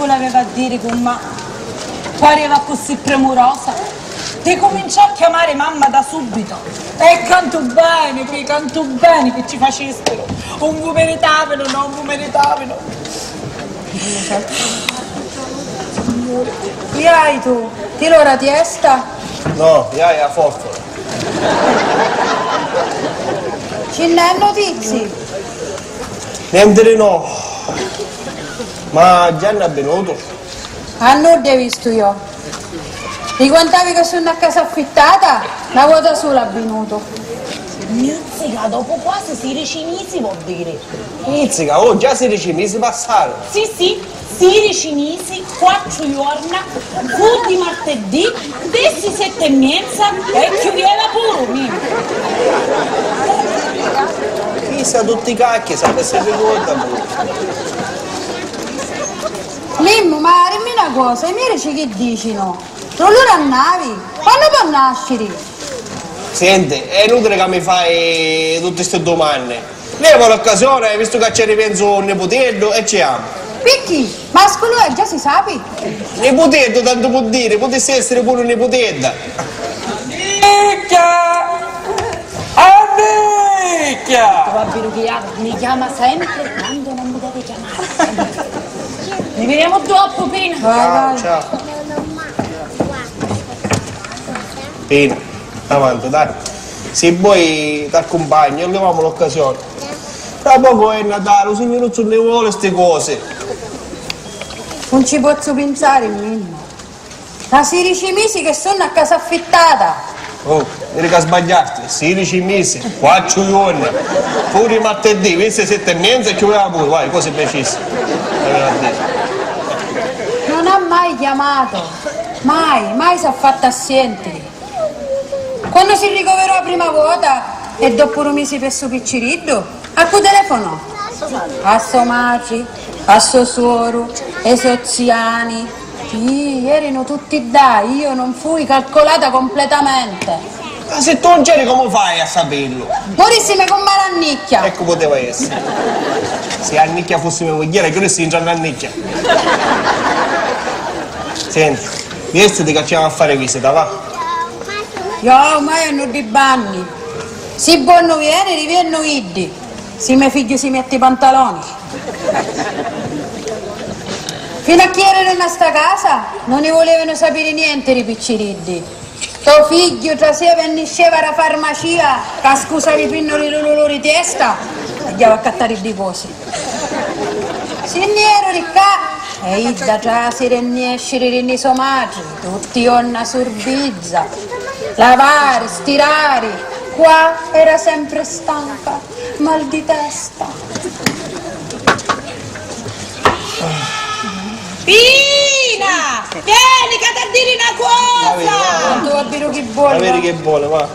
tu l'aveva a dire con ma pareva così premurosa. Ti cominciò a chiamare mamma da subito. E canto bene che ci facessero. Un bu meritavano, no, un bu meritavano. Chi hai tu? Ti lo la testa? No, hai la forfora. Ce n'è notizie? Niente no. Ma Gianni è venuto? A non hai visto io. Ti contavi che sono a casa affittata? La vuota sola è venuto. Mizzica, dopo quasi 16 mesi vuol dire. Mizzica, oh, già 16 mesi passarono. Sì, 16 mesi, 4 giorni, fu di martedì, dessi 7 e mezza e chiudeva pure, mio. Chissà tutti i cacchi, sapete se ricorda. Mimmo, ma dimmi una cosa, i miei amici che dicono? Non loro annavi? Quando può nascere? Senti, è inutile che mi fai tutte queste domande. Levo l'occasione, visto che ci ripenso un nipotello e ci amo. Perché? Ma quello è già si sa? Nipotello tanto può dire, potesse essere pure un nipotella. Amica! Amica! Babino che mi chiama sempre quando non mi deve chiamare. Ne vediamo dopo, Pina. Ciao, ciao. Pina, avanti, dai. Se vuoi ti accompagno, leviamo l'occasione. Tra poco è Natale, signor non ne vuole queste cose. Non ci posso pensare, Mimmo. Da 16 mesi che sono a casa affittata. Oh, devi che sbagliarti, 16 mesi, 4 giorni, pure martedì, queste 7 e mezza e chiudeva pure, vai, cose precise. Non ha mai chiamato, mai si è fatta assente. Quando si ricoverò la prima volta e dopo 1 mese per suo picciriddo, a cui telefono? A suo maci, a suo suoro, ai suoi ziani. Sì, erano tutti dai, io non fui calcolata completamente. Ma se tu non c'eri come fai a saperlo? Morissime con Marannicchia. Ecco poteva essere. Se a nicchia fosse mia moglie, che ora si entrano a nicchia. Senti, vestiti che ci andiamo a fare visita, va? Io ormai hanno di banni. Se buono viene, riviene iddi. Se mio figlio si mette i pantaloni. Fino a che erano in sta casa non ne volevano sapere niente i picciriddi. Tuo figlio tra sé vennisceva alla farmacia che scusa i pinnoli loro di testa e andiamo a cattare i depositi. Signero ricca, e da tra ne escere rinni somaggi, tutti onna sorbizza, lavare, stirare. Qua era sempre stanca, mal di testa. Pina! Vieni che ti a dire una cosa! Non tu abbiro chi vuole. Vedi che vuole, va.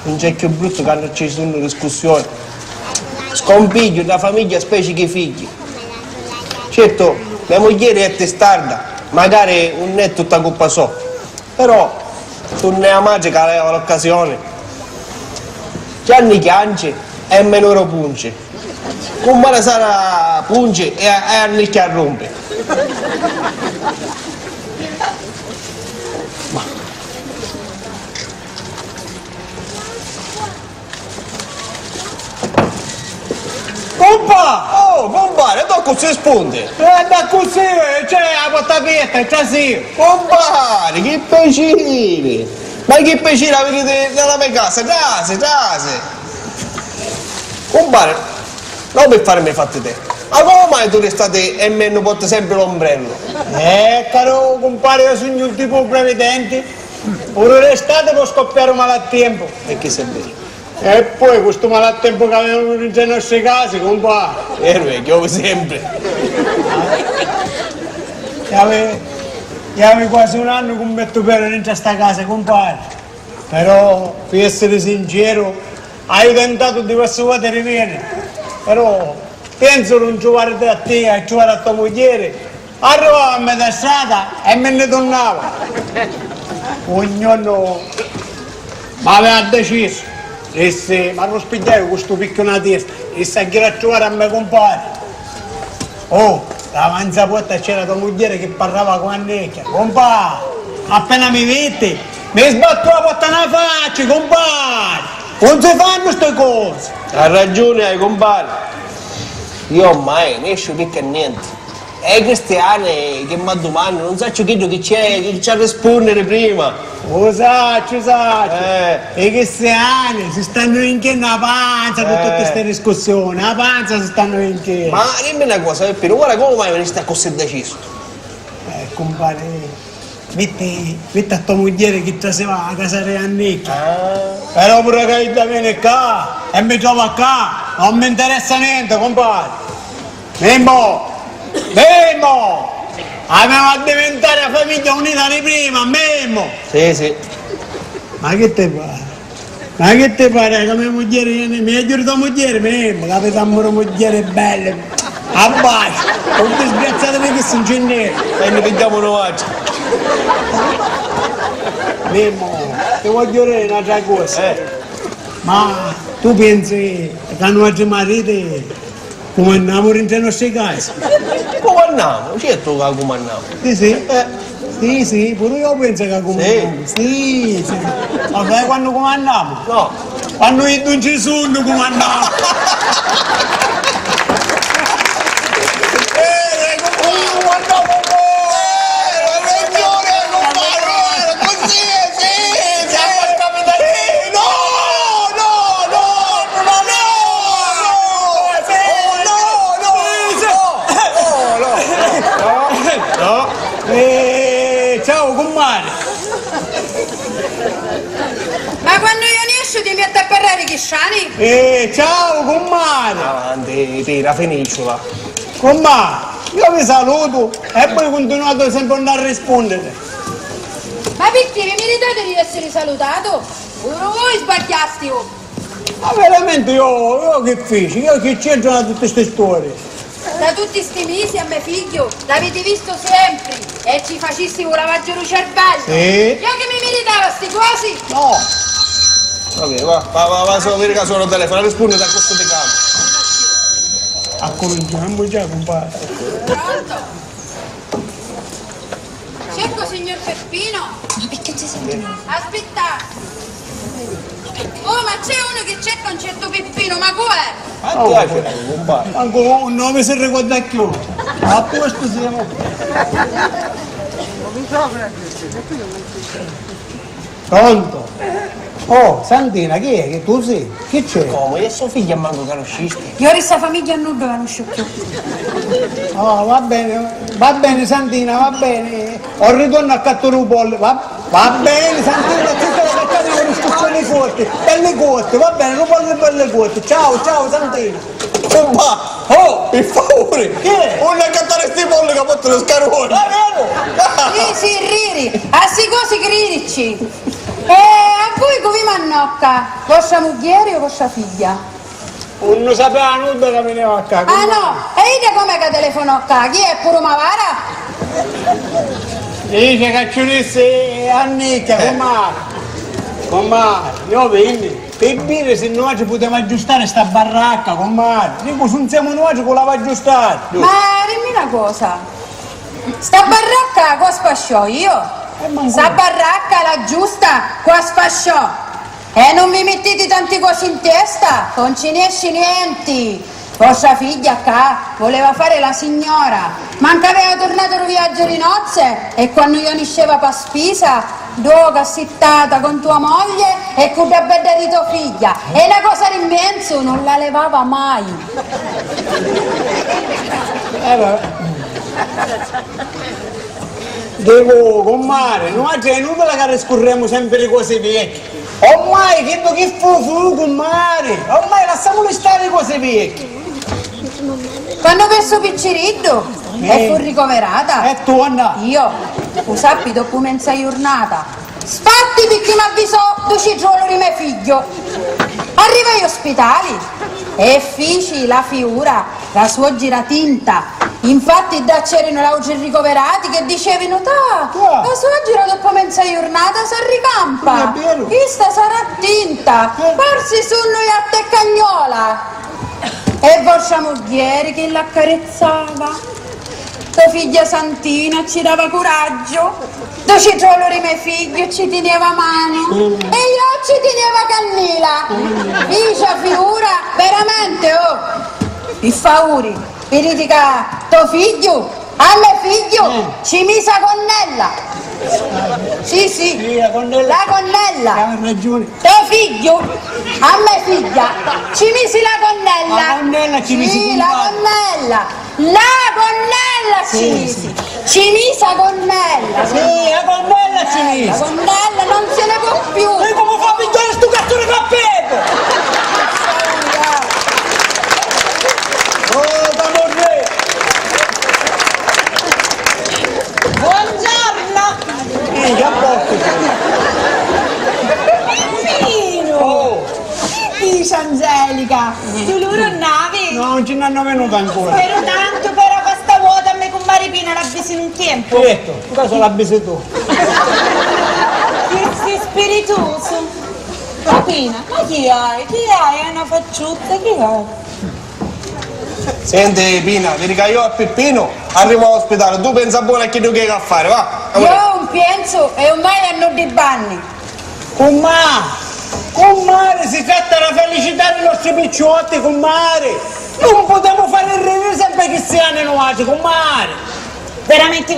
Non c'è più brutto che hanno acceso una discussione. Scompiglio da famiglia specie che figli. Certo, mia moglie è testarda, magari non è tutta colpa sua. Però, tu ne la madre che aveva l'occasione. Gianni chiange e menore punce. Come sarà punge e anni che rompe. Compa! Oh, compare, tocco si risponde. Da così, c'è la porta aperta, c'è sì. Compare, che piacere. Ma che piacere avete nella mia casa, trase. Compare, non per farmi fatti te. Ma come mai tu restate e me non porti sempre l'ombrello? Caro compare, io sono un tipo prevedente. Ora l'estate può scoppiare un malattempo. E che sei vero? E poi questo malattempo che avevano in nostre case, compare. Piove sempre. Avevo quasi un anno che metto per dentro a sta casa, compare. Però, per essere sincero, hai tentato diverse volte di venire. Però penso non giocare a te, a giocare a tua moglie. Arrivava a metà strada e me ne tornava. Ognuno mi aveva deciso. E se mi hanno spigliato questo picco nella testa e se a giocare a me compare. Oh, davanti a porta c'era tua moglie che parlava con Annecchia. Compà, appena mi vedi, mi sbatto la porta nella faccia, compà. Non si fanno queste cose. Ha ragione, hai compare. Io ormai ne esco più che niente. E i cristiani che mi domandano, non so che c'è, che c'è a rispondere prima. Usaccio. I cristiani si stanno inchiendo la panza per tutte queste discussioni, la panza si stanno inchiendo. Ma dimmi una cosa, Peppino, guarda come mai veniste a così deciso? Compare, metti a tua moglie che traseva a casa di Annecchia. Però pure che da viene qua e mi trova qua, non mi interessa niente, compare. Mimmo! Abbiamo a diventare la famiglia unita di prima, Mimmo! Sì. Ma che te pare? Che mia moglie mi ha giurato moglie, Mimmo, capitamo una moglie bella. A bacio! Non ti sgraziate che sono gennero! E ne vediamo una faccia. Mimmo, ti voglio dire un'altra cosa. Ma tu pensi che hanno altri mariti come andiamo dentro le nostre case? Comandiamo, certo che comandiamo. Sì, pure io penso che comandiamo. Sì. Ma sai quando comandiamo? No. Quando io non ci sono comandiamo. Ciao comare! Ma quando io ne esco ti metti a parlare di Chisciani? Ciao comare! Avanti, tira, finiscila. Comare, io vi saluto e poi continuate sempre a non rispondere. Ma perché vi meritate di essere salutato? Pure voi sbagliasti! Oh. Ma veramente io che feci? Io che c'entro da tutte queste storie? Da tutti sti mesi a mio figlio l'avete visto sempre e ci facessi un lavaggio di cervello. Sì. Io che mi meritavo sti cosi? No! Ok, va solo vedere che sono telefono, rispondi da questo di campo. Cominciamo già, compadre. Pronto? Cerco signor Peppino? Ma perché ci senti? Aspetta! Oh, ma c'è uno che cerca un certo Peppino, ma com'è? Compare. Ancora un nome si ricorda più. A posto siamo. Pronto? Oh, Santina, chi è? Che tu sei? Chi c'è? Come? Io sono figlia manco conoscisti. Io questa famiglia non conosco più. Oh, va bene Santina, va bene. Ho ritorno a Cattorupol, va bene Santina, tutte le cattane con discussioni corte, belle corte, va bene, Rupol belle corte. Ciao Santina. Oh, per favore! Chi è? Non cattare sti polli che ha fatto lo scarone! Va bene! Sì, riri, a sti cosi critici. E a voi come mannocca? Vostra moglie o vostra figlia? Non sapeva nulla che veniva a casa. Ah no, e ide come che telefonò a casa? Chi è pure Mavara? Dice che ci disse Annicchia, comare, io vedi, per dire se noi ci potremmo aggiustare sta baracca, comare, dico se non siamo noi con la va aggiustare. Ma dimmi una cosa, sta baracca qua spasciò io? Sta baracca la giusta qua spasciò? E non vi mettete tante cose in testa, non ce ne esce niente. Vostra figlia qua voleva fare la signora, manca aveva tornato il viaggio di nozze e quando io nisceva per spesa, dopo assittata con tua moglie e con la bella di tua figlia. E una cosa immensa non la levava mai. Devo, comare, noi è inutile che riscorriamo sempre le cose vecchie. Ormai che fu, comare, ormai lasciamole stare le cose vecchie. Quando perso picciriddo e fu ricoverata, E torna. io, lo sappi, dopo mezza giornata, sfatti perché mi avvisò 2 giorni di mio figlio. Arrivai ospitali e feci la figura, la sua giratinta. Infatti da c'erano l'auge ricoverati che dicevano la sua gira dopo mezza giornata si ricampa. È vero. Questa sarà tinta, forse sono io a te cagnola. E vostra moglie che l'accarezzava? Tua figlia Santina ci dava coraggio, tu ci trovi i miei figli, ci teneva mano e io ci teneva cannila. Vicia figura, veramente, oh! I fauri, vi dica tuo figlio, a mio figlio, ci mise a connella. Sì, Sì, la connella. la connella. Ha ragione. Tuo figlio, a mia figlia, ci misi la connella. La connella ci misi Sì, con la mano. connella. La connella ci misi. Ci misi la connella. Sì, la connella ci La mise. connella non se ne può più. E come fa a vincere sto cazzo di cappello? Oh, da morire! Buongiorno! Che apporto? Pino! Oh, Che dice Angelica? Tu loro navi? no, non ce ne hanno venuto ancora. Spero tanto, però questa vuota a me con Maripina l'ha vista in un tempo. Certo, in caso l'ha visto tu. Che sei spiritoso. Maripina, ma chi hai? Chi hai? È una facciutta, chi hai? Senti Pina, ti dica io a Peppino, arrivo all'ospedale, tu pensa buono a chi tu che a fare, va? Io ho un pienso e ormai hanno dei banni. Con mare si tratta la felicità dei nostri picciotti, con mare. Non potevo fare il re sempre cristiani nuovi, con mare. Veramente,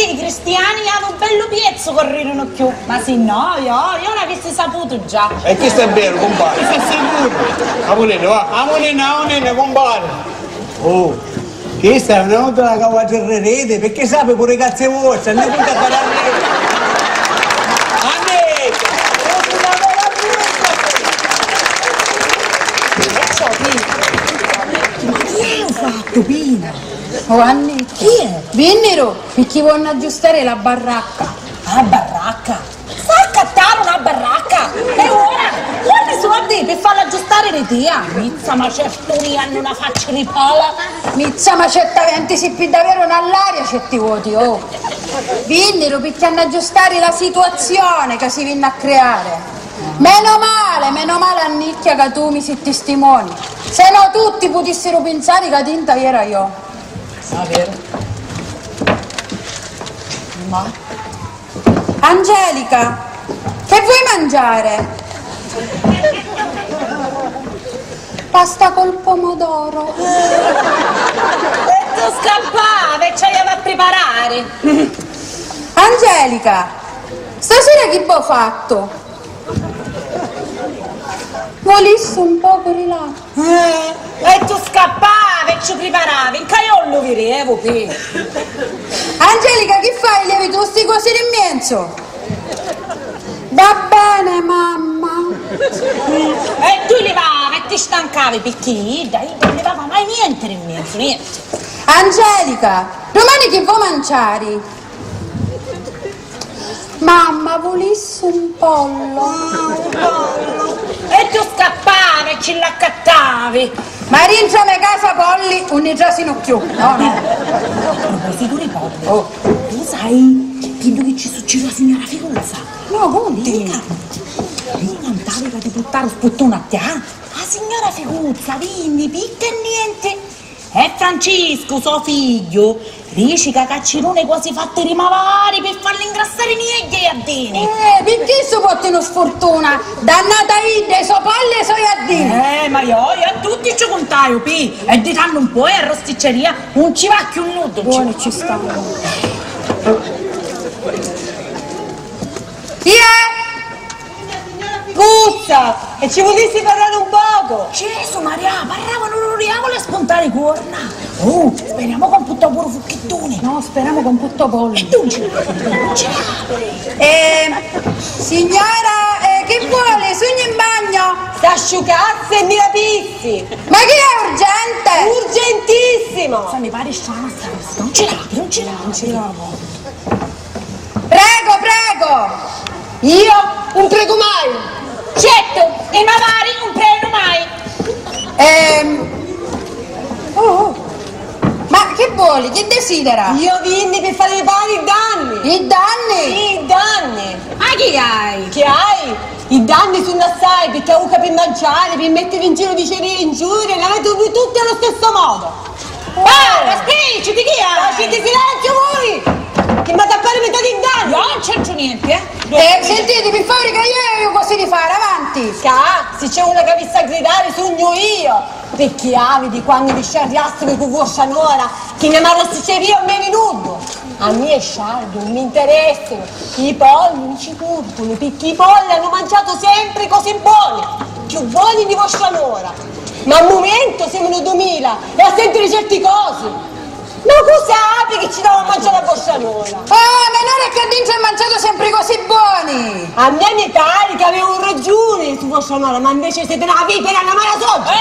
i cristiani hanno un bello piezzo correrano più. Ma sì, no, io l'avessi saputo già. E questo è vero, compare. Sei sicuro? Amorino, va? Amonene, compare. Oh, questa è una nota da cavallerete, perché sapete pure cazzo vostre, andate a fare a me. Fatto, Pina. Oh, Anni. Chi è? Vennero perché vogliono aggiustare la baracca. Ah, baracca. Fa accattare una baracca. E ora? Quanti soldi per farla aggiustare le tia? Mizza, ma certo hanno una faccia di pala. Mizza, ma certamente si più davvero nell'aria certi voti, oh. Vennero perché hanno aggiustare la situazione che si viene a creare. Meno male Annicchia che tu mi sei testimoni. Se no tutti potessero pensare che tinta era io. Ah, vero? Ma? Angelica, che vuoi mangiare? Pasta col pomodoro. E tu scappavi e ci avevi a preparare. Angelica, stasera che ho fatto? Volissi un po' di là. E tu scappavi e ci preparavi. In caiollo vi revo, qui. Angelica, che fai? Levi tu sti cose d'immenso? Va bene, mamma. E tu levavi e ti stancavi perché dai, non levava mai niente nel mezzo, niente. Angelica, domani che vuoi mangiare? Mamma, volissi un pollo. E tu scappavi e ci l'accattavi. Ma rientrami a casa polli, un ne trasino più. No. Figuri polli. Oh, tu sai che ci succede la signora Figuzza? No, conti. Lì cantavi che ti buttare lo spottone a te, La signora Figuzza, vini, picca e niente. E Francesco, suo figlio, dice che Caccinone quasi fatte rimavare per farli ingrassare niente e addini. Perché so può tenere sfortuna? Dannata idea, so palle e so iaddini. Ma io a tutti ci contaio, Pi. E di tanto un po' e a rosticceria non ci va più nudo. Buone ci stanno. Chi è? Puzza! E ci volessi parlare un poco! Gesù Maria, parlavano loro diavolo a spuntare i corna! Oh, speriamo con tutto puro fucchettone! No, speriamo con tutto pollo. E tu non ce l'hai! Signora, che vuole? Sogno in bagno? Sta asciugarsi e mi rapissi! Ma che è urgente? Urgentissimo! Se mi pare strana sta cosa! Non ce l'avo! Prego! Io un prego mai! Certo, e magari non prendo mai! Ma che vuole? Che desidera? Io vini per fare pagare i danni! I danni? I danni! Ma chi hai? Che hai? I danni sono assai, perché uno per mangiare, per mettere in giro dicerie e ingiurie, l'avete tutti allo stesso modo. Guarda, spicci, di chi è? Facete silenzio voi! Che mi attaccare metà di danni! Io non c'entro niente, Sentite, per favore, che io così di fare, avanti! Se c'è una che vi sa gridare, sogno io! Perché avidi quando vi sciarriassero con vostra nuora, che ne marrassicceria a me venuto! A me sciardo, non mi interessano! I polli non ci curtono, perché i polli hanno mangiato sempre cose buone! Più buone di vostra nuora! Ma al momento siamo nel 2000 e a sentire certe cose! Ma cosa apri che ci dava a mangiare la vostra nuora? Ah, ma non è che Dincio ha mangiato sempre così buoni! A me mi pare che avevo ragione su vostra nuora, ma invece siete una vipera, una mala soggia!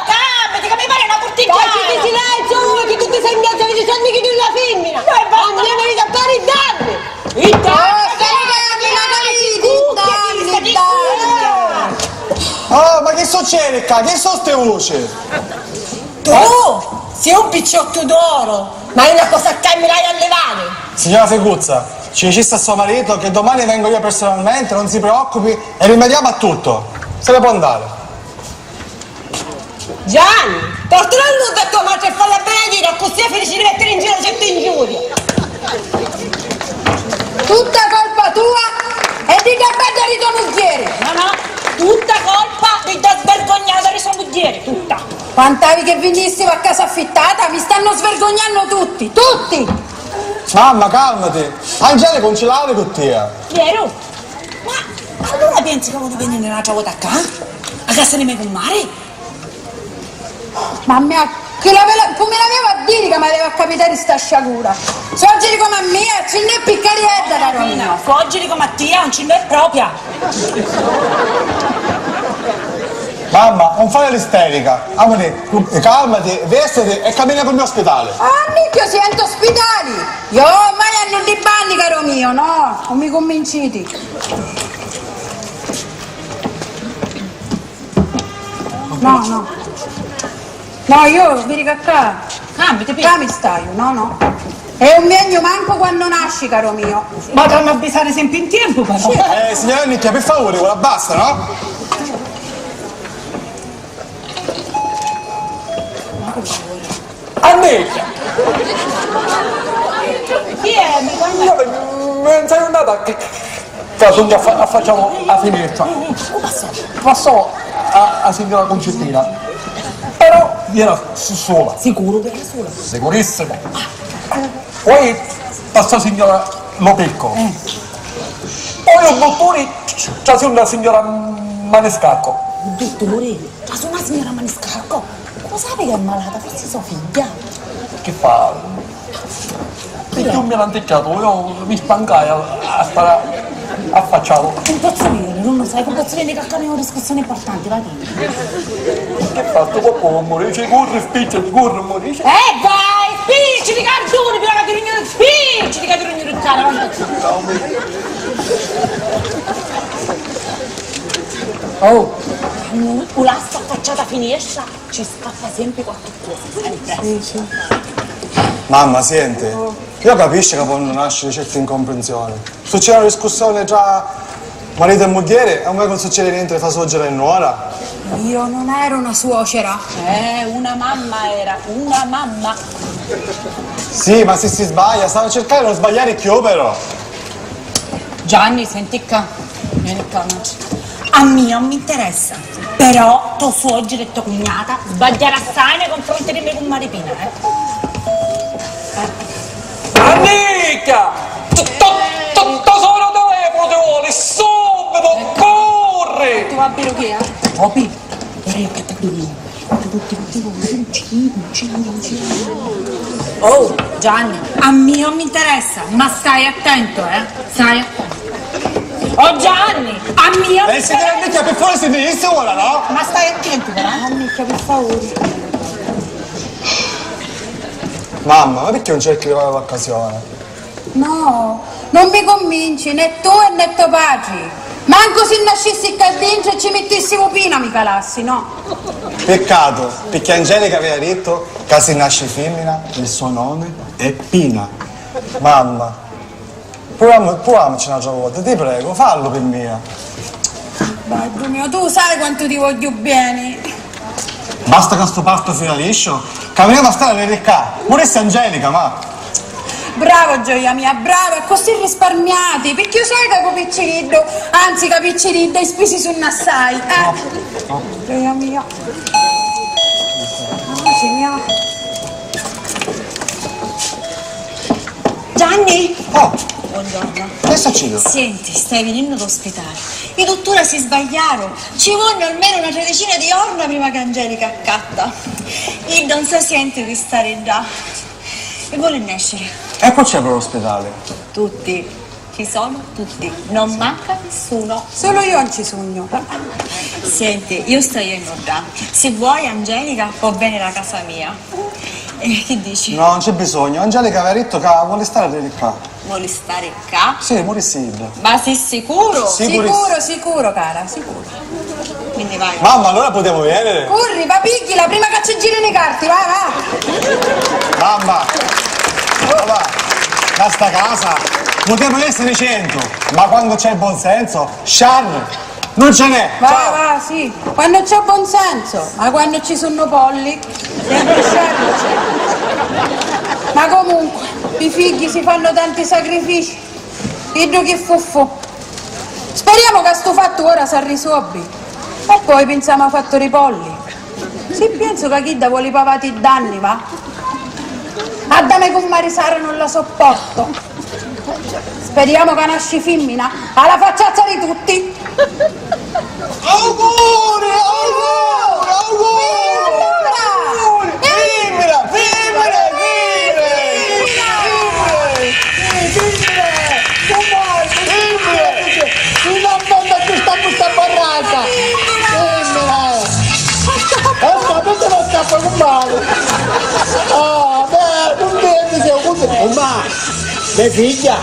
Calmati, che mi pare una cortigiana! Facete silenzio voi che tutti sei ingazzati avete sanno che tu la femmina! A me mi dite a fare i danni! I danni! Oh, ma che succede qua? Che sono ste voci? Tu sei un picciotto d'oro, ma è una cosa che mi dai a levare! Signora Feguzza, ci dice a suo marito che domani vengo io personalmente, non si preoccupi e rimediamo a tutto. Se ne può andare. Gianni, portalo a lui da tua madre e falla benedire, così è felice di mettere in giro certe ingiurie! Tutta colpa tua e di Gabbetta di tuo mughiere! No, tutta colpa di da svergognata di suo mughiere, tutta! Quantavi che venissimo a casa affittata, mi stanno svergognando tutti, tutti! Mamma, calmati. Angelica non ce l'ave con te. Vero? Ma allora pensi che vuoi venire un'altra volta qua? A casa di me con mare? Mamma, come l'avevo a dire che mi aveva capitare sta sciagura? Soggi come a mia, ce n'è piccarietta da Romina. Foggi come a te, non ce n'è propria! Mamma, non fare l'isterica. Amore, calmati, vestiti e cammina per il mio ospedale. Ah, minchia, sento ospitali! Io ormai hanno di banni, caro mio, no? Non mi convinciti. No. No, io vi dico qua. Cambite, Qua mi stai, no. È un megno manco quando nasci, caro mio. Ma dobbiamo avvisare sempre in tempo, però! Signora Nicchia, per favore, quella basta, no? Annecchia! Chi è? Non sei andata che tu affacciamo a finestra. Passò a signora Concettina. Però era sola. Sicuro che era sola? Sicurissimo. Poi passò signora Lopecco. Poi un dottore c'è una signora Manescacco. Dottore, c'è una signora Maniscalco? Come sai che è malata? Forse sua figlia. Che fa? Perché mi hanno antecchiato, io mi spancai a stare affacciato. Non posso venire, non lo sai, non posso venire che è una discussione importante, va bene. Che fa? Tu può morire, dice corri, spicciati, corri, morisce. Vai, spicci di cardone, prima che ti spicci di cardone di ruccare, oh, la sta affacciata finestra, ci scappa sempre qualche cosa, sempre. Mamma, senti, io capisco che possono nascere certe incomprensioni. Succede una discussione tra marito e moglie e a me non succede niente, le fa sorgere in nuora. Io non ero una suocera. Una mamma era, una mamma. Sì, ma se si sbaglia, stavo cercando di non sbagliare più però. Gianni, senti qua, vieni qua, a me non mi interessa, però tuo suocero e tua cognata sbagliare assai nei confronti di me con Maripina, Annicchia! Tutto solo telefono ti vuole, subito, corri! Tu va bene che è? Topi, che te devi. Oh, Gianni, a me non mi interessa, ma stai attento, stai attento. Oh Gianni, a me non mi Lei si deve interessa, per fuori si deve ora, no? ma stai attento, però. Annicchia, per favore. Mamma, ma perché non cerchi di fare l'occasione? No, non mi convinci, né tu né tuo padre. Manco se nascissi qua dentro e ci mettessimo pina mi calassi, no? Peccato, perché Angelica aveva detto che se nasce femmina il suo nome è Pina. Mamma, proviamoci un'altra volta, ti prego, fallo per mia. Dai, Dio mio, tu sai quanto ti voglio bene. Basta che sto parto fino a liscio. Camminiamo a stare di qua. Moresse Angelica, ma. Bravo gioia mia, bravo, e così risparmiati, perché io sai che capicciriddo, anzi capicciriddo, hai spesi su un assai. Gioia mia. Signora. Gianni? Oh, Buongiorno. che succede? Senti, stai venendo d'ospitare. I dottori si sbagliarono. Ci vogliono almeno una tredicina di giorni prima che Angelica accatta. E non si sente di stare là. E vuole nascere. E poi c'è per l'ospedale. Tutti. Ci sono tutti. Non manca nessuno. Solo io non ci sogno. Senti, io sto in là. Se vuoi Angelica, può bene la casa mia. Che dici? No, non c'è bisogno. Angelica aveva detto che vuole stare di qua. Vuoi stare qua? Sì, morisse. Ma sei sicuro? Sicuro, cara, sicuro. Quindi vai. Mamma, allora potevo venire? Corri, va picchila, prima che ci girino i carti, va. Mamma, va, da sta casa potevano essere 100, ma quando c'è il buon senso, Char, non ce n'è. Va, sì. Quando c'è buon senso, ma quando ci sono polli, sempre scelto c'è. Ma comunque, i figli si fanno tanti sacrifici. Vedo che fuffo. Speriamo che sto fatto ora si risolvi. E poi pensiamo a fatto i polli. Sì, penso che chi da vuole i pavati danni, va? A da me con Marisara non la sopporto. Speriamo che nasci femmina alla facciazza di tutti. Auguri! Ma, mia figlia,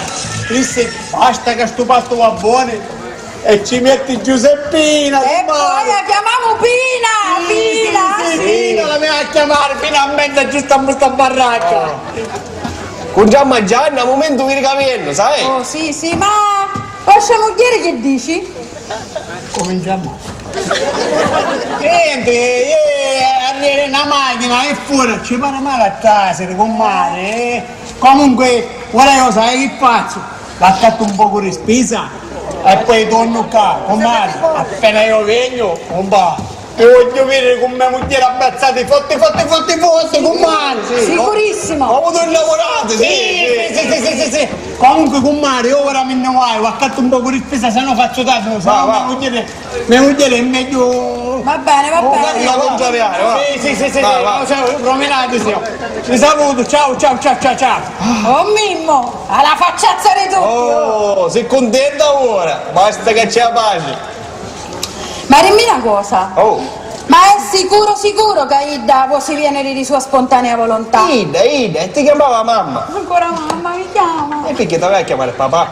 disse basta che sto pasto va buono e ci metti Giuseppina. E poi la chiamiamo Pina! Pina, la mia a chiamare finalmente ci sta questa baracca. Con Giamma Gianna, al momento mi ricaviendo, sai? Oh, sì, ma possiamo dire che dici? Cominciamo. Niente, arrivare una macchina e fuori, ci pare male a casa, con mare. Comunque, guarda io sai che faccio? L'accatto un po' di spesa e poi torno qua, con mare. Appena io vengo, un po'. Ti voglio vedere con mia moglie abbazzate, forte, con mare. Sì. Sicurissimo. Come tu lavorate, Sì. Comunque con Mario ora me ne vai, ho accatto un po' di spesa, se no faccio tardi, se no mia moglie è meglio. Va bene. Io la contrariare, va. Sì, Va. ciao, promenate, signor. Vi saluto, ciao. Oh Mimmo, alla facciazza di tutti. Oh, sei contenta ora? Basta che c'è la pace. Ma dimmi una cosa. Oh. Ma è sicuro che Ida si viene di sua spontanea volontà? Ida, e ti chiamava mamma. Ancora mamma mi chiama. E perché ti aveva a chiamare papà?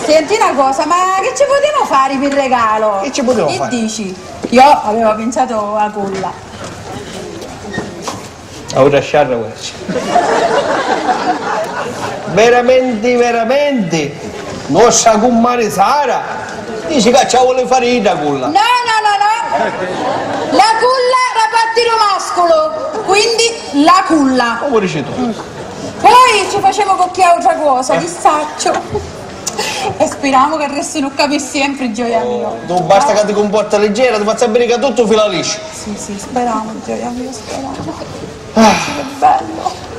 Senti una cosa, ma che ci potevo fare per regalo? Che ci potevo fare? Che dici? Io avevo pensato a culla. A una sciarra questa. Veramente? Non sa con Marisara? Dici che ci vuole fare Ida culla? No. La culla era pattino mascolo, quindi la culla. Come dici tu? Poi ci facciamo qualche altra cosa, ti saccio. E speriamo che restino qui sempre, gioia mia. Tu basta che ti comporta leggera, ti faccia bene che tutto fila liscio. Sì, speriamo, gioia mia, speriamo. Che bello.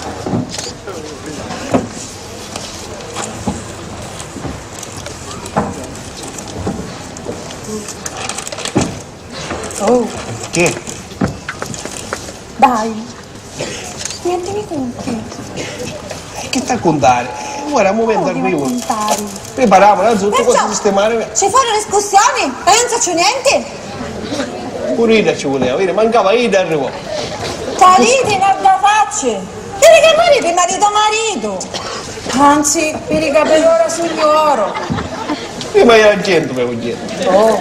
Oh, Che? dai. Niente conti. Che sta a contare? Ora è un momento arrivo. Contare. Prepariamo innanzitutto cosa sistemare. Ci fanno le escursioni? Ma io non faccio niente. Pure Ida ci voleva, vedi? Mancava Ida e arrivò. Tariti, non la faccio. Devi chiamare per marito. Anzi, per i capelli ora signoro. Prima era gente, mia moglie. Oh,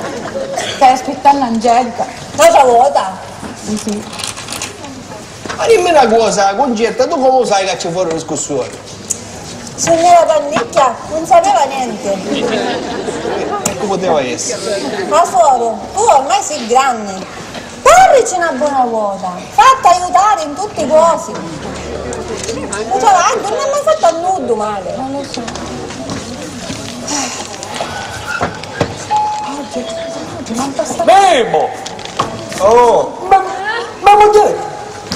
stai aspettando Angelica. Cosa vuota? Sì. Ma dimmi una cosa, Concetta, tu come sai che c'è fuori una discussione? Signora Pannicchia non sapeva niente. E come poteva essere? Ma suoro, tu ormai sei grande. Darrici una buona quota. Fatti aiutare in tutti i cosi. Non c'è avanti, non è mai fatto a nudo male. Non lo so. Memo! Oh, Ma moglie!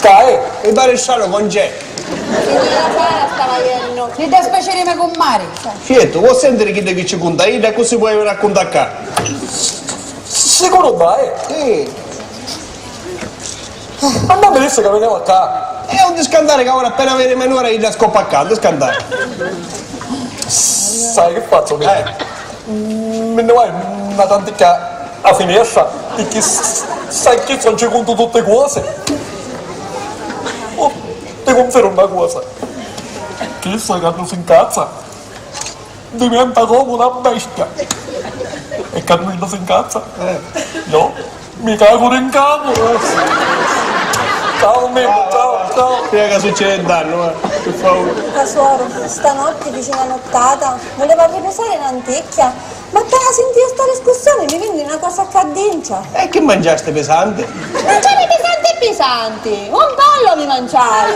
Dai! il maresciallo con c'è. Signora Sara stava iendo. Ti dà spiacere con Mari. Certo, vuoi sentire chi ci conta? Ida così puoi raccontare qua. Sicuro dai! Ma non mi disse che veniamo qua! È un scandale che ora appena vede menore Ida scoppa accanto, scandale. Sai che faccio? Me ne vai una tantica a finestra perché sai che non ci conto tutte cose. Oh, ti confermo una cosa. Che sai quando si incazza diventa come una bestia. E quando si incazza io mi cago in capo. Ciao Memo, ciao. Prima che succede il danno, per favore. Suoro, stanotte vicino a nottata voleva riposare in anticchia. Ma appena sentito sta discussione mi viene una cosa accadenza. E che mangiaste pesante? Mangiare pesanti! Un pollo mi mangiai!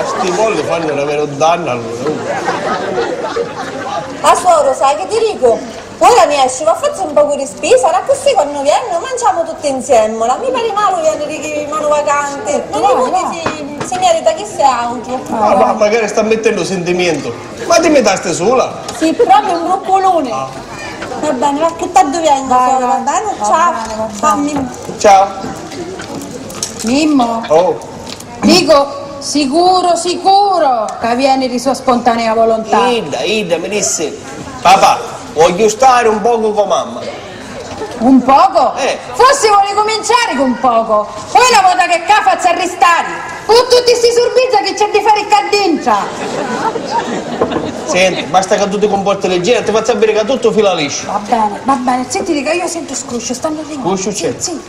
Sti polli fanno un vero danno allora. Ma suoro, sai che ti dico? Ora mi esce, ma faccio un po' di spesa, era così quando viene mangiamo tutti insieme. Mi pare male viene di mano vacante. Non è che si merita chi sia altro. Ma magari sta mettendo sentimento. Ma ti mettaste sola? Sì, proprio un broccolone. Va bene, va che tanto viene, suoro, va bene? Ciao. Fammi. Ciao. Mimmo, Oh, dico sicuro che vieni di sua spontanea volontà. Ida mi disse, papà, voglio stare un poco con mamma. Un poco? Forse vuole cominciare con poco. Poi la volta che qua faccia arrestare. Con tutti sti sorbizza che c'è di fare qua dentro. Senti, basta che tu ti comporti leggero, ti faccia bere che tutto fila liscio. Va bene, senti dica, io sento scruscio, stanno arrivando. Scruscio c'è? Sì.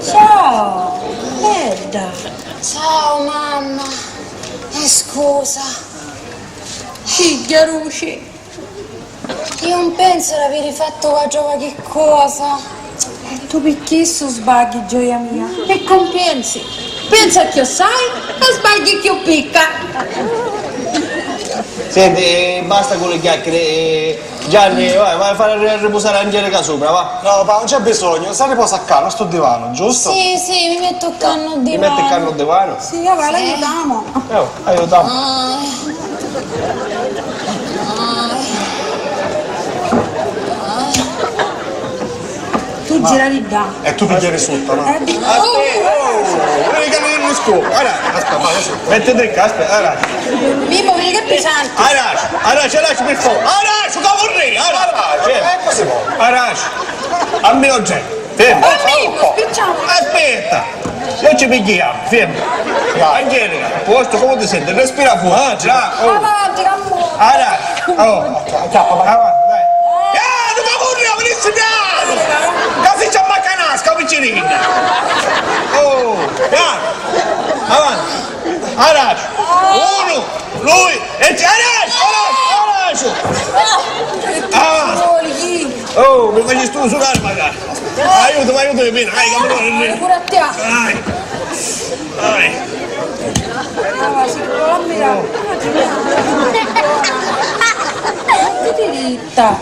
Ciao, Edda. Ciao mamma, scusa, Ciglia Ruci. io non penso di aver fatto qualche cosa. Tu picchisso sbagli, gioia mia. E compensi, Pensa che io sai e sbagli che io picca. Senti, basta con le chiacchiere. Gianni, vai a fare riposare Angelica qua sopra, va? No, papà, non c'è bisogno, stai riposa a casa, sto divano, giusto? sì, mi metto il canno di Ti metti il canno divano? Sì, va, l'aiutiamo. Aiutiamo. Tu gira di là. E tu pigliare sotto, no? Vedi che non riesco. Aspetta, mettete qua, aspetta, Mimmo, vedi che pesante. Arash, per favore. Arash, che vorrei? Arash, così vuoi? Arash, a me non c'è. Fermo. Mimmo, spicciamo. Aspetta, non ci picchiamo, fermo. Angelica, a posto, come ti senti? Respira fuori, già. Avanti, campo. Arash, avanti, dai. Non mi vorrei, venisse piano. Casi c'è maccanasca, vicino. Oh, piano. Avanti. Arash, uno, lui, e Arash. Avanti. Oh, mi fai tu sull'arma, magari. Aiutami bene, vai, campione. Pure a te. Vai. Diritta.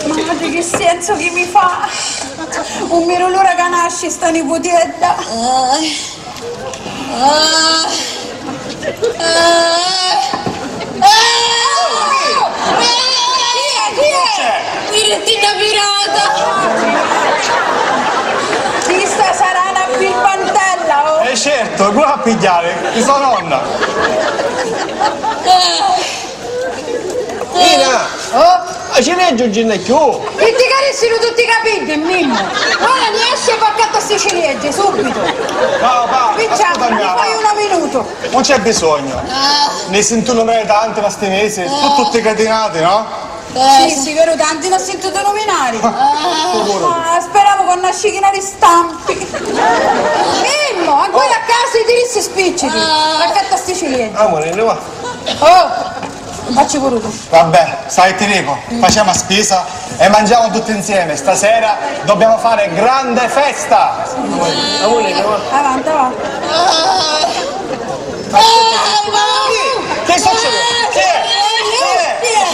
Madre, che senso che mi fa? Un mero l'ora che nasce sta nipotetta. Direttina pirata! Questa sarà una birbantella, oh! Certo, qua a pigliare, di sua nonna. Ina, Ma ci leggo oggi ne più. E ti carissero tutti i capelli, Mimmo. Ora ne esci e va accanto a sti ciliegie, subito. Papà, Picciamo, ascoltami, mi fai papà. un minuto. Non c'è bisogno. Ne sento numeri tanti da sti mesi, sono tutti catenati, no? Sì, vero, tanti non ho sentito nominare. Speravo con una scicchina di stampi. Mimmo, ancora a casa i dirissi spicciti. Accanto a sti ciliegie. Amore, ne va. Oh, facci pure tu. Vabbè, sai ti dico, facciamo a spesa e mangiamo tutti insieme. Stasera dobbiamo fare grande festa. Amore, ne va. Avanti, avanti. Che succede? Chi è? Chi è?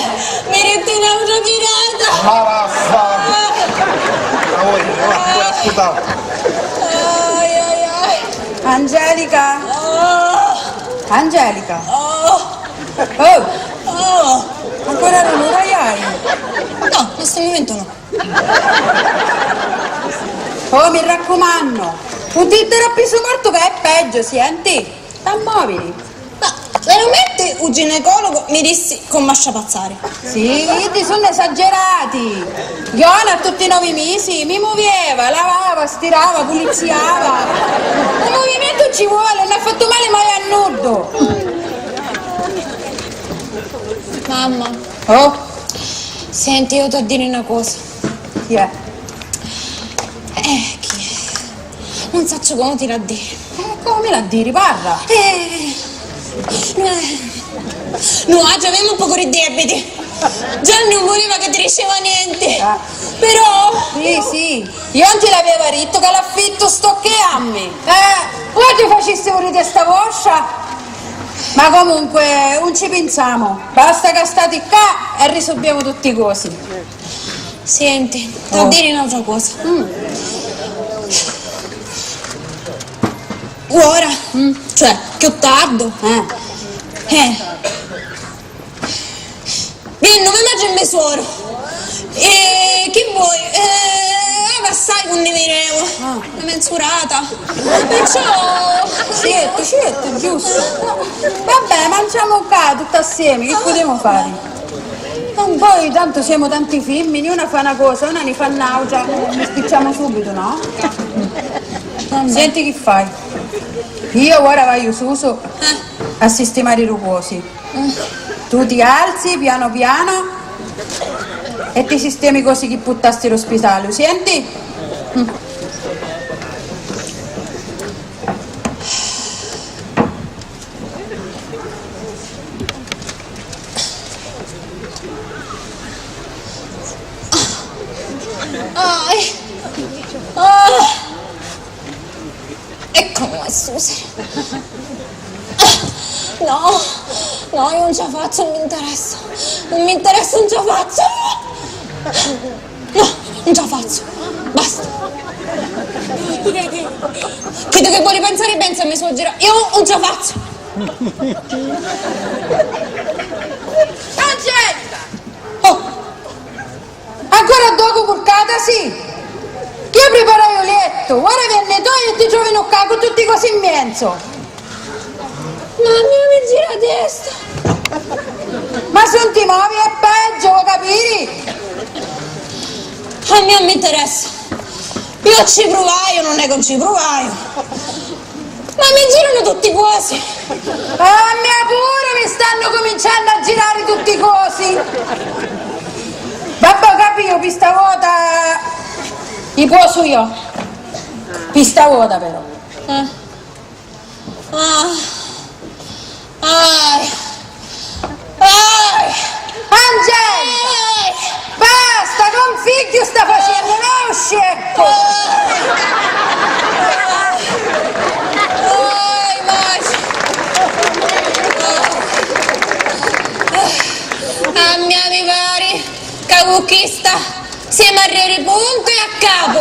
Merittina una virata! Ma vaffanculo. Amore, ne va. Ascolta. Angelica. Angelica. Oh, ancora non lo hai? No, in questo momento no. Oh, mi raccomando, non ti interrompi su morto che è peggio, senti? T'ammuovili. Ma veramente un ginecologo mi dissi con mascia pazzare. Sì, ti sono esagerati. Iona a tutti i 9 mesi mi muoveva, lavava, stirava, puliziava. Un movimento ci vuole, non ha fatto male mai a nudo. Mamma, Oh, senti, io devo dire una cosa. chi è? Chi è? Non so come ti la dire. Come la dire, parla? Noi già avevamo un po' di debiti. Già non voleva che ti diceva niente. Però... Sì, io non te l'avevo detto che l'affitto sto che ammi. Ora ti facessi pure di sta vostra. Ma comunque, non ci pensiamo. Basta che stati qua e risolviamo tutti i cosi. Senti, devo dire un'altra cosa. Ora, cioè, più tardi, vieni, non mi mangio il suoro. E che vuoi? Passai con ne venevo, una mensurata. Perciò... Certo, giusto. Vabbè, mangiamo qua tutti assieme, che potremo fare? Poi tanto siamo tanti femmini, una fa una cosa, una ne fa un'altra, ne spicciamo subito, no? Senti che fai? Io ora vado su a sistemare i rugosi. Tu ti alzi piano piano e ti sistemi così che puttasti l'ospedale, senti? Ecco, Susi. No, io non ce la faccio, non mi interessa. Non mi interessa, non ce la faccio. No, non ce la faccio. Basta. Credo che vuoi pensare bene se mi suo giro. Io non ce la faccio. Angelica! Oh! Ancora dopo porcata, sì? Io preparai il letto, ora viene tu e ti trovi in qua con tutti così immenso. Mamma, mi gira la testa. Ma se non ti muovi è peggio, lo capisci? A me non mi interessa. Io ci provaio, non è che non ci provaio. Ma mi girano tutti quasi. A me pure mi stanno cominciando a girare tutti i cosi. Vabbè, capito, pista vuota. Ti posso io. Pista vuota però. Angelica! Basta, non figlio sta facendo, no, scecco! A me mi pare che conquista siamo arrivati punto e a capo.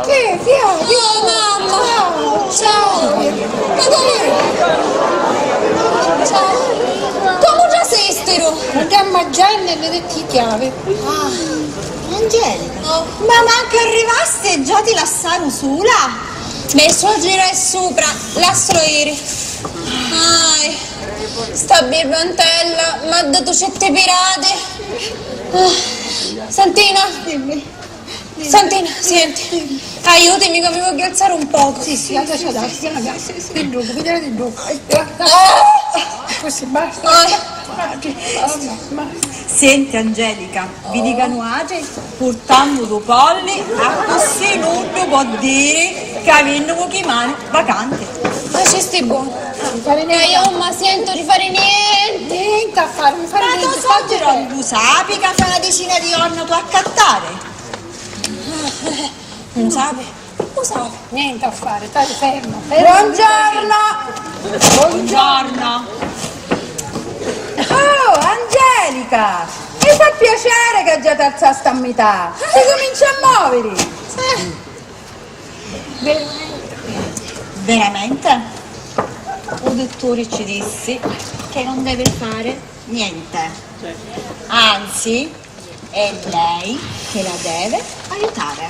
Che? Oh mamma! Ciao! Ma come? Ciao! Come già sei stiro? Andiamo a Gianni e le detti chiave. Angelica! Ma manca arrivaste e già ti lasciarono sola? Beh, suo giro è sopra, lascialo ieri. Sta birbantella mi ha dato 7 pirate. Santina, Santina, senti, aiutami che mi voglio alzare un poco. Sì, adesso il drugo, vediamo il drugo. Così, basta. Senti Angelica, vi dicano age, portando due polli, a così nudo può dire che avendo pochi mani vacanti. Ma ci stai buono? Io non mi sento di fare niente. Niente a fare, mi fare Ma niente. lo so, però tu sapi che fa una decina di giorni tu a cattare? Non sapi? Lo so, niente a fare, stai fermo. Buongiorno. Buongiorno. Oh, Angelica, mi fa piacere che già ti alzaste a metà. Si comincia a muovere. Veramente? Il dottore ci disse che non deve fare niente. Anzi, è lei che la deve aiutare.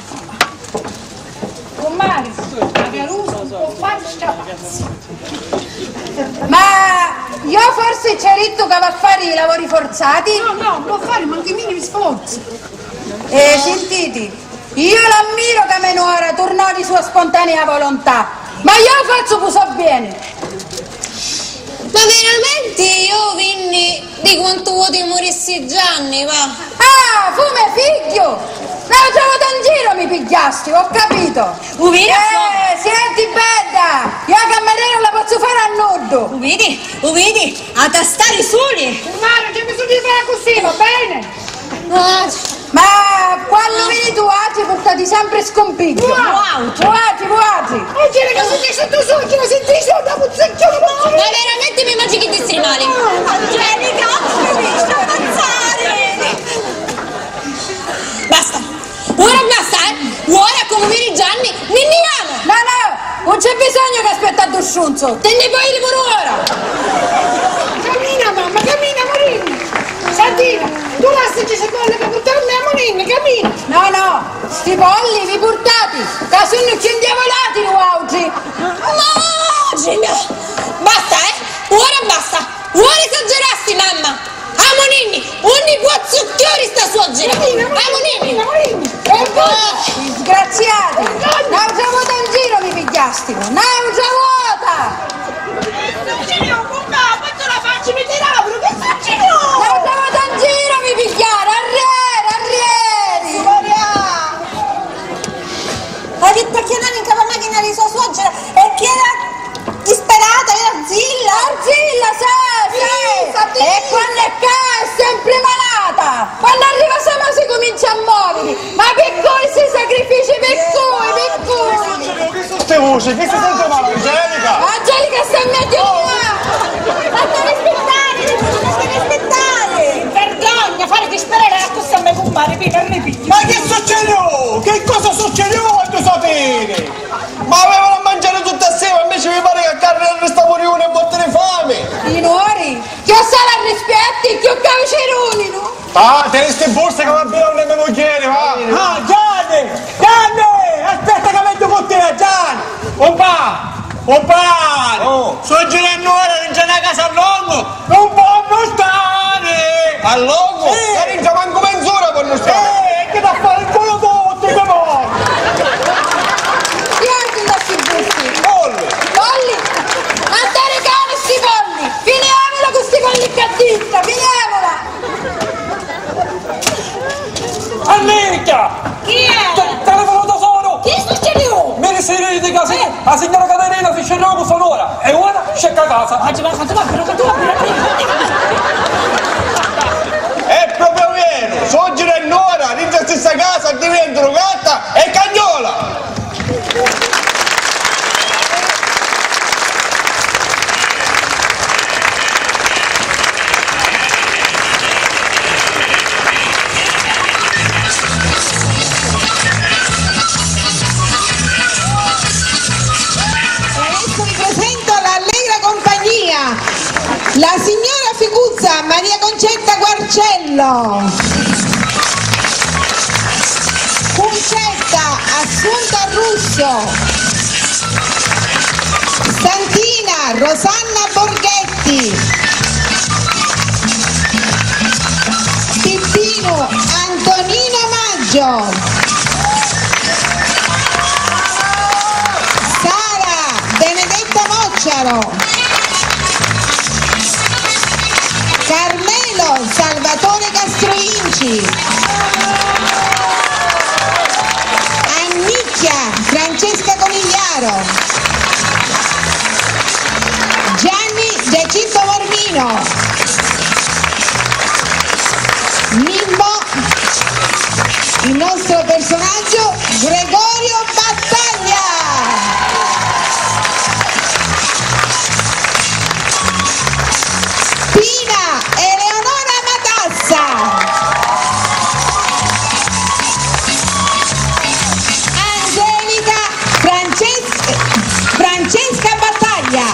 Con Mario, la Caruso, un po' faccia. Ma io forse ci ho detto che va a fare i lavori forzati? No, può fare, ma anche i minimi sforzi. Sentite, io l'ammiro che me ora tornò di sua spontanea volontà, ma io faccio puso bene. Ma veramente io vinni di quanto vuoti morissi Gianni, va? Ah, fume figlio! No, trovato in giro mi pigliasti, ho capito! Senti bella! Io a cameriere non la posso fare a nudo! Vedi? A tastare soli! Mario, c'è bisogno di fare così, va bene? Ma quando vieni tu oggi portati sempre scompiglio! Vuoti! Oggi ragazzi, ti sento su, che lo senti su, da puzzecchione! Ma veramente mi immagini che ti male! Angelica, finisci a avanzare! Basta! Ora basta, Ora come mi Gianni, mi andiamo! No, non c'è bisogno che aspetta a Dusciunzo! Te ne puoi pure ora! Cammina mamma, cammina Morini! Santina, tu lasci queste polli per portarmi a Morini, cammina! No, sti polli vi portati! Da sono più indiavolati oggi! Basta, Ora basta! Ora esagerasti, mamma! Amonini, ogni può zucchiori sta sua gira! Amonini! Disgraziati! Non già vuota in giro mi pigliasti! Non già vuota! Non già vuota in giro mi pigliare! Arrieri! Ha detto che non in cava macchina di sua suocera e che era disperata, era Zilla! Arzilla, sì! E quando è è sempre malata! Quando arriva Sama si comincia a muovere! Ma per cui si sacrifici, per cui! Che sono queste voci? Che si sente male, Angelica? Angelica sta in mezzo a qua! Fate rispettare! Vergogna, fare disperare a questo a me compare, per me piglio. Ma che succedeva? Che cosa succedeva voglio sapere? Ma avevano a mangiare tutta assieme, invece mi pare che a carne resta pure uno e botte di fame! I nuori! Che ho sala a rispetti, che ho caviceroni, no? Ah, te ne stai borse che va bene non nemmeno chiede, va? Ah, Gianni! Aspetta che metto con te, Gianni! Opa! Sto girando ora, non c'è una casa a lungo! Non può stare! A lungo? Sì. Non c'è manco mezz'ora per non stare! Che da fare il culo tutto, che vuoi? Chi è che sta sui busti? Polli! Polli! Andare cane sti polli! Finiamola con sti polli cazzista! Finiamola! Annica! Chi è? Telefono da solo! Chi succedeu? Mi riseri di casa! La signora Caterina si scendeva con sonora e ora scecca a casa! Oggi va fatto però che tu È proprio vero! Soggino e Nora, in la stessa casa diventano gatta e cagnola! Adesso vi presento l'allegra compagnia, la signora Figuzza Maria Concetta Guarcello, Concetta Assunta Russo, Santina Rosanna Borghetti, Maggio, Sara Benedetta Mocciaro, Carmelo Salvatore Castrovinci, Annicchia Francesca Conigliaro, Gianni Giacinto Mormino, Mimmo, il nostro personaggio Gregorio Battaglia, Pina Eleonora Matassa, Angelica Francesca Battaglia,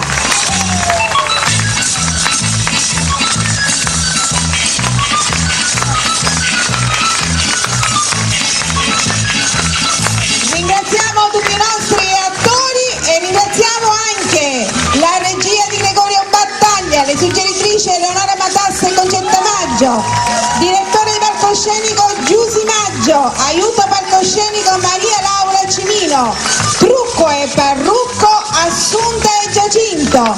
ringraziamo tutti i nostri attori e ringraziamo anche la regia di Gregorio Battaglia, le suggeritrici Eleonora Matassa e Concetta Maggio, direttore di palcoscenico Giusi Maggio, aiuto palcoscenico Maria Laura Cimino, trucco e parrucco Assunta e Giacinto,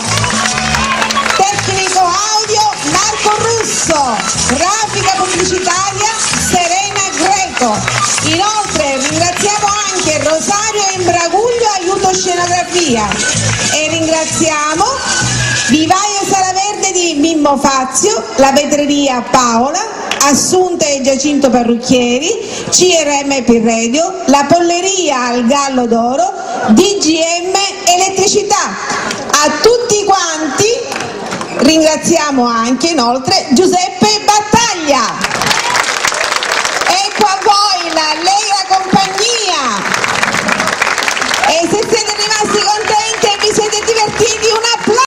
tecnico audio Marco Russo, grafica pubblicitaria Serena Greco. Inoltre ringraziamo anche Rosario Imbraguglio, aiuto scenografia, e ringraziamo Vivaio Salaverde di Mimmo Fazio, la vetreria Paola, Assunta e Giacinto Parrucchieri, CRM Pirredio, la polleria al Gallo d'Oro, DGM Elettricità. A tutti quanti ringraziamo anche inoltre Giuseppe Battaglia. Ecco a voi l'allegra compagnia, e se siete rimasti contenti e vi siete divertiti, un applauso.